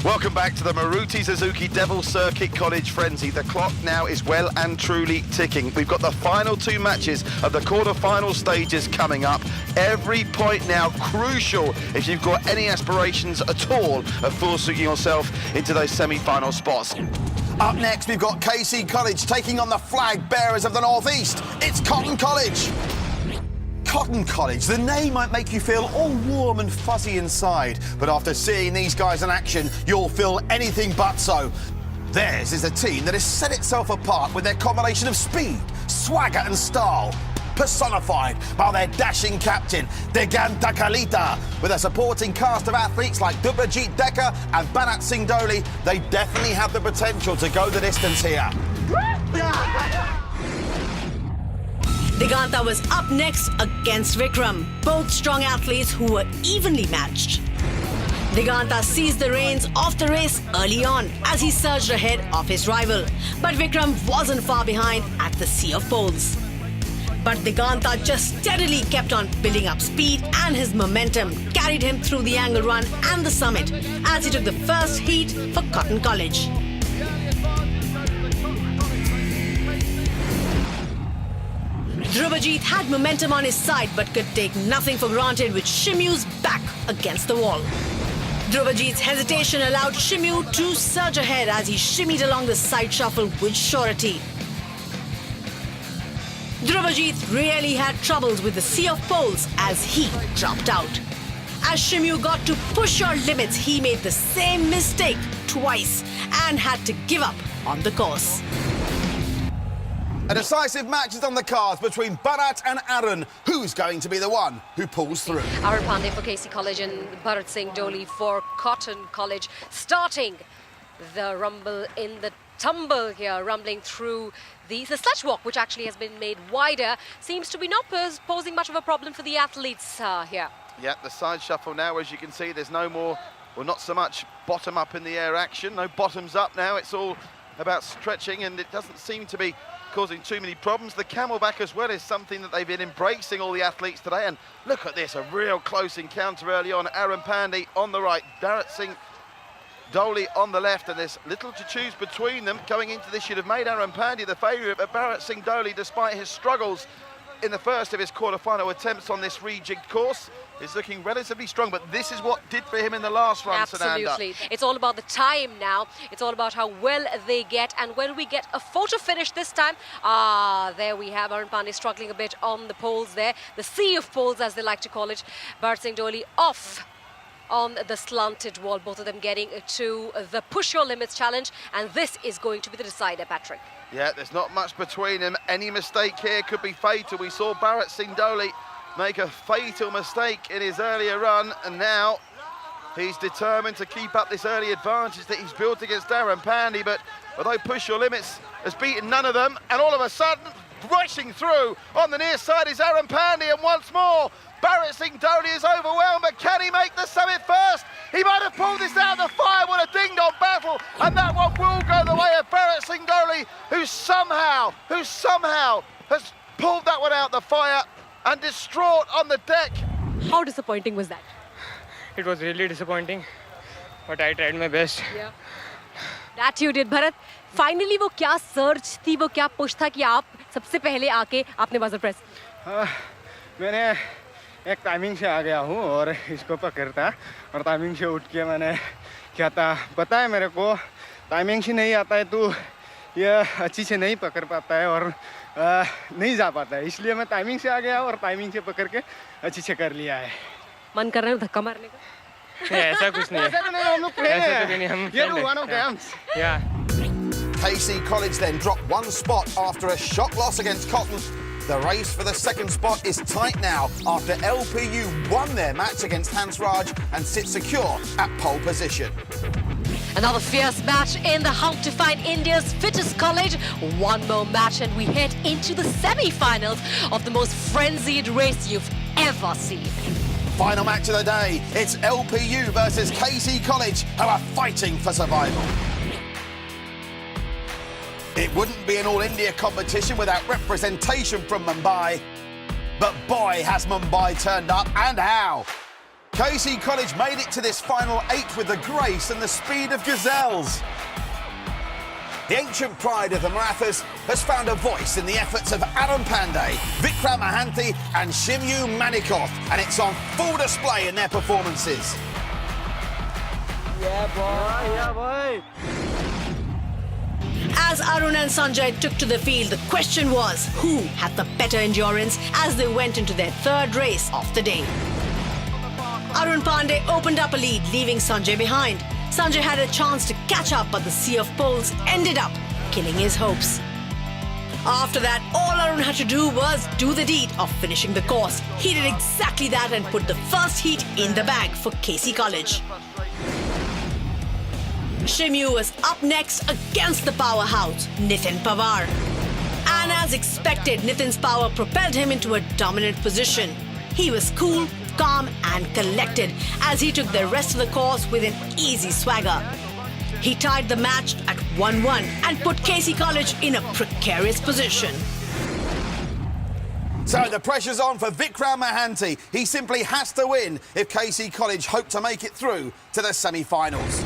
Welcome back to the Maruti Suzuki Devil Circuit College Frenzy. The clock now is well and truly ticking. We've got the final two matches of the quarter-final stages coming up. Every point now crucial if you've got any aspirations at all of forcing yourself into those semi-final spots. Up next, we've got KC College taking on the flag bearers of the Northeast. It's Cotton College. Cotton College, the name might make you feel all warm and fuzzy inside, but after seeing these guys in action, you'll feel anything but so. Theirs is a team that has set itself apart with their combination of speed, swagger and style, personified by their dashing captain, Diganta Kalita. With a supporting cast of athletes like Dubrajit Dekker and Banat Singh Dholi, they definitely have the potential to go the distance here. Diganta was up next against Vikram, both strong athletes who were evenly matched. Diganta seized the reins of the race early on as he surged ahead of his rival, but Vikram wasn't far behind at the sea of poles. But Diganta just steadily kept on building up speed, and his momentum carried him through the angle run and the summit as he took the first heat for Cotton College. Dubrajit had momentum on his side but could take nothing for granted with Shimu's back against the wall. Dubrajit's hesitation allowed Shimu to surge ahead as he shimmied along the side shuffle with surety. Dubrajit really had troubles with the sea of poles as he dropped out. As Shimu got to push your limits, he made the same mistake twice and had to give up on the course. A decisive match is on the cards between Bharat and Arun. Who's going to be the one who pulls through? Arun Pandey for KC College and Bharat Singh Dholi for Cotton College. Starting the rumble in the tumble here, rumbling through the sledge walk, which actually has been made wider, seems to be not posing much of a problem for the athletes here. Yeah, the side shuffle now, as you can see, there's no more, well, not so much bottom up in the air action, no bottoms up now. It's all about stretching, and it doesn't seem to be causing too many problems. The camelback as well is something that they've been embracing, all the athletes today. And look at this, a real close encounter early on. Arun Pandey on the right, Bharat Singh Dholi on the left, and there's little to choose between them. Going into this, you'd have made Arun Pandey the favourite, but Bharat Singh Dholi, despite his struggles in the first of his quarter-final attempts on this rejigged course, is looking relatively strong, but this is what did for him in the last run, Absolutely. Sananda. It's all about the time now. It's all about how well they get, and when we get a photo finish this time, there we have Arun Pandey struggling a bit on the poles there, the sea of poles as they like to call it. Bharat Singh Dholi off on the slanted wall, both of them getting to the push your limits challenge, and this is going to be the decider, Patrick. Yeah, there's not much between them. Any mistake here could be fatal. We saw Bharat Singh Dholi make a fatal mistake in his earlier run, and now he's determined to keep up this early advantage that he's built against Arun Pandey. But although Push Your Limits has beaten none of them, and all of a sudden, rushing through on the near side is Arun Pandey, and once more, Bharat Singh Dholi is overwhelmed, but can he make the summit first? He might have pulled this out of the fire. What a ding-dong battle, and that one will go the way of Bharat Singh Dholi, who somehow has pulled that one out the fire and distraught on the deck. How disappointing was that? It was really disappointing, but I tried my best. Yeah. That you did, Bharat. Finally, वो क्या search थी, वो क्या push था कि आप सबसे पहले आके आपने बजर प्रेस? मैंने एक टाइमिंग से आ गया हूँ और इसको पकड़ता, और टाइमिंग से उठ के मैंने क्या था पता है मेरे को, टाइमिंग से नहीं आता है तो ये अच्छी से नहीं पकड़ पाता है और नहीं जा पाता है, इसलिए मैं टाइमिंग से आ गया और टाइमिंग से पकड़ के अच्छी से कर लिया है। मन कर रहा है धक्का मारने का? ऐसा कुछ नहीं है, ऐसा तो नहीं, हम लोग फ्रेंड हैं, ये तो one of games. Yeah. KC College then dropped one spot after a shock loss against Cotton. The race for the second spot is tight now after LPU won their match against Hansraj and sit secure at pole position. Another fierce match in the hunt to find India's fittest college. One more match and we head into the semi-finals of the most frenzied race you've ever seen. Final match of the day, it's LPU versus KC College, who are fighting for survival. It wouldn't be an all-India competition without representation from Mumbai. But boy, has Mumbai turned up, and how. KC College made it to this final 8 with the grace and the speed of gazelles. The ancient pride of the Marathas has found a voice in the efforts of Arun Pandey, Vikram Mahanti and Shimyu Manikoth, and it's on full display in their performances. Yeah, boy. As Arun and Sanjay took to the field, the question was who had the better endurance as they went into their third race of the day. Arun Pandey opened up a lead, leaving Sanjay behind. Sanjay had a chance to catch up, but the sea of poles ended up killing his hopes. After that, all Arun had to do was do the deed of finishing the course. He did exactly that and put the first heat in the bag for KC College. Shimyu was up next against the powerhouse, Nitin Pawar. And as expected, Nitin's power propelled him into a dominant position. He was cool, calm and collected as he took the rest of the course with an easy swagger. He tied the match at 1-1 and put KC College in a precarious position. So the pressure's on for Vikram Mahanti. He simply has to win if KC College hope to make it through to the semi-finals.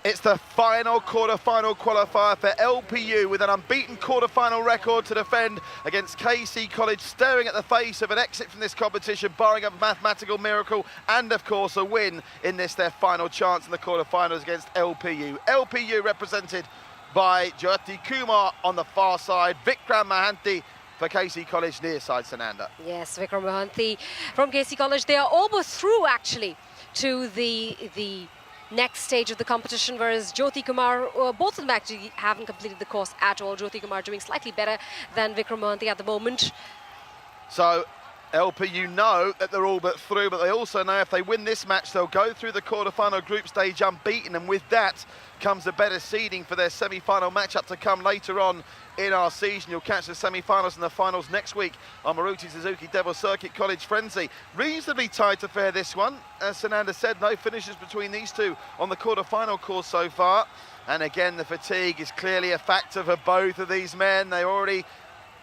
It's the final quarter-final qualifier for LPU with an unbeaten quarter-final record to defend against KC College, staring at the face of an exit from this competition, barring a mathematical miracle and, of course, a win in this, their final chance in the quarter-finals against LPU. LPU represented by Jyoti Kumar on the far side, Vikram Mahanti for KC College near side, Sananda. Yes, Vikram Mahanti from KC College. They are almost through, actually, to the next stage of the competition, whereas Jyoti Kumar, both of them actually haven't completed the course at all. Jyoti Kumar doing slightly better than Vikram Mahanti at the moment. So LPU know that they're all but through, but they also know if they win this match, they'll go through the quarter-final group stage unbeaten, and with that comes a better seeding for their semi-final matchup to come later on in our season. You'll catch the semi-finals and the finals next week on Maruti Suzuki Devil Circuit College Frenzy. Reasonably tight affair, this one. As Sananda said, no finishes between these two on the quarter-final course so far. And again, the fatigue is clearly a factor for both of these men. They're already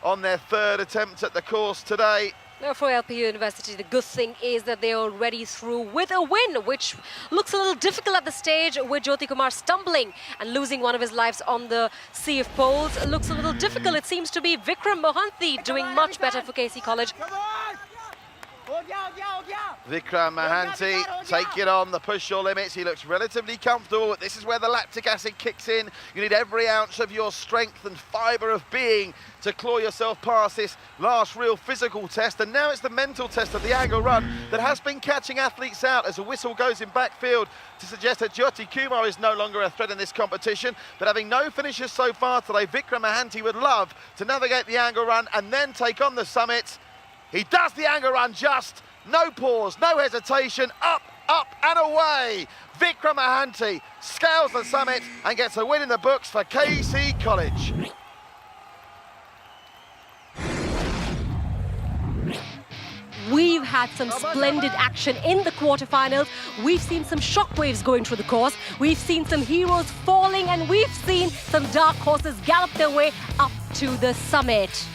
on their third attempt at the course today. Now for LPU University, the good thing is that they're already through with a win, which looks a little difficult at the stage, with Jyoti Kumar stumbling and losing one of his lives on the sea of poles. It looks a little difficult. It seems to be Vikram Mahanti doing much better for KC College. Vikram Mahanti, take it on the push your limits. He looks relatively comfortable. This is where the lactic acid kicks in. You need every ounce of your strength and fibre of being to claw yourself past this last real physical test. And now it's the mental test of the angle run that has been catching athletes out as a whistle goes in backfield to suggest that Jyoti Kumar is no longer a threat in this competition. But having no finishes so far today, Vikram Mahanti would love to navigate the angle run and then take on the summit. He does the angle run just, no pause, no hesitation, up, up and away. Vikram Mahanti scales the summit and gets a win in the books for KC College. We've had some splendid action in the quarterfinals. We've seen some shockwaves going through the course. We've seen some heroes falling, and we've seen some dark horses gallop their way up to the summit.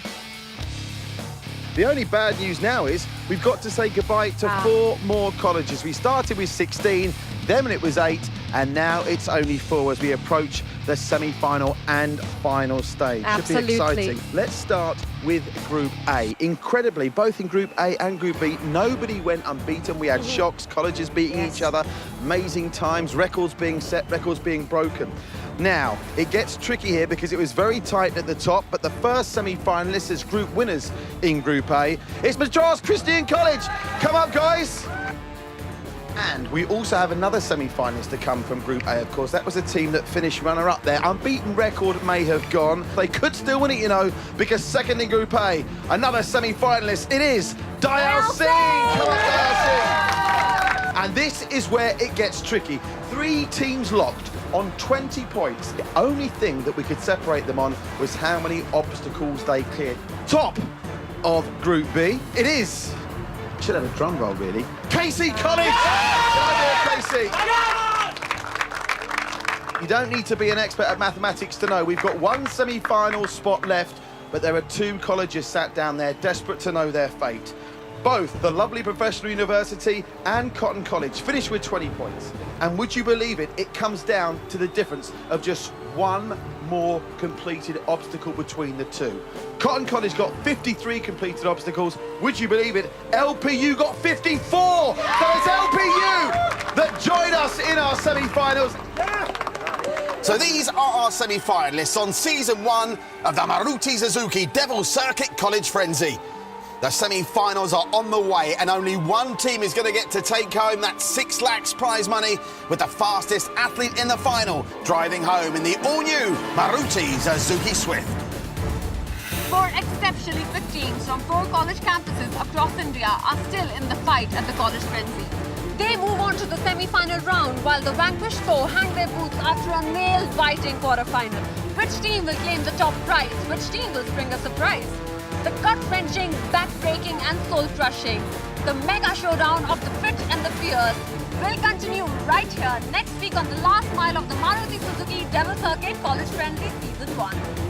The only bad news now is we've got to say goodbye to 4 more colleges. We started with 16, then it was 8, and now it's only 4 as we approach the semi-final and final stage. Absolutely. Should be exciting. Let's start with Group A. Incredibly, both in Group A and Group B, nobody went unbeaten. We had shocks, colleges beating each other, amazing times, records being set, records being broken. Now, it gets tricky here because it was very tight at the top, but the first semi-finalists as group winners in Group A, it's Madras Christian College. Come up, guys. And we also have another semi-finalist to come from Group A, of course. That was a team that finished runner-up there. Unbeaten record may have gone. They could still win it, you know, because second in Group A, another semi-finalist. It is Dayal Singh. Come on, Dayal Singh. And this is where it gets tricky. 3 teams locked on 20 points. The only thing that we could separate them on was how many obstacles they cleared. Top of Group B, it is, should have a drum roll really, KC College! Get over here, KC! You don't need to be an expert at mathematics to know we've got 1 semi-final spot left, but there are 2 colleges sat down there desperate to know their fate. Both the lovely professional university and Cotton College finished with 20 points. And would you believe it, it comes down to the difference of just one more completed obstacle between the two. Cotton College got 53 completed obstacles. Would you believe it? LPU got 54! So it's LPU that joined us in our semi-finals. So these are our semi-finalists on season 1 of the Maruti Suzuki Devil Circuit College Frenzy. The semi-finals are on the way and only one team is going to get to take home that 6 lakhs prize money, with the fastest athlete in the final driving home in the all-new Maruti Suzuki Swift. 4 exceptionally fit teams from 4 college campuses across India are still in the fight at the College Frenzy. They move on to the semi-final round while the vanquished 4 hang their boots after a nail-biting quarter-final. Which team will claim the top prize? Which team will bring a surprise? The gut-wrenching, back-breaking and soul-crushing, the mega showdown of the fit and the fierce will continue right here next week on the last mile of the Maruti Suzuki Devil Circuit College Frenzy Season 1.